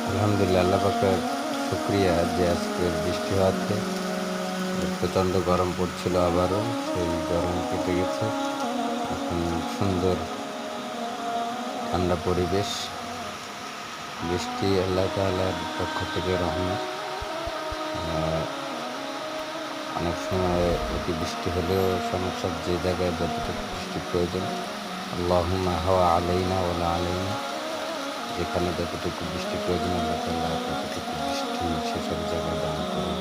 আলহামদুলিল্লাহ, আল্লাহ পাকের শুকরিয়া যে আজকের বৃষ্টি হওয়াতে প্রচণ্ড গরম পড়ছিল, আবারও সেই গরম কেটে গেছে। এখন সুন্দর ঠান্ডা পরিবেশ। বৃষ্টি আল্লাহ তাআলার পক্ষ থেকে রহমত। অনেক সময় অতিবৃষ্টি হলেও সমস্যা, যে জায়গায় যতটুকু বৃষ্টির প্রয়োজন, আল্লাহুম্মা হাওয়া আলাইনা ওয়ালা আলাইনা, যেখানে যতটুকু বৃষ্টি প্রয়োজন আল্লাহ তাআলা ততটুকু বৃষ্টি সেসব জায়গায় দান করুন।